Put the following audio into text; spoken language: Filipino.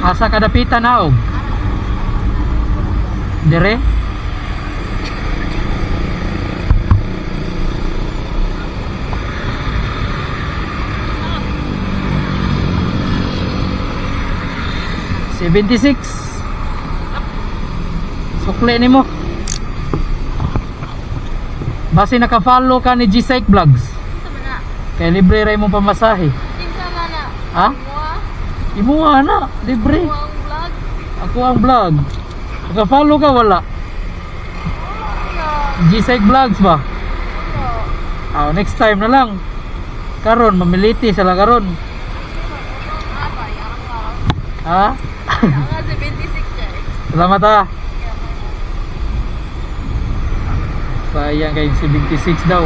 Asa kadapitan na og? Dire? $76. Sukli ni mo. Basi naka-follow ka ni G-Psych Vlogs. Kaya libre rin mong pamasahe. Ha? Imuha na, libre. Ako ang vlog. Naka-follow ka wala? G-Psych Vlogs ba? Next time na lang. Karon mamiliti sila karon. Ha? Salamat ha. Sayang kay 76 daw.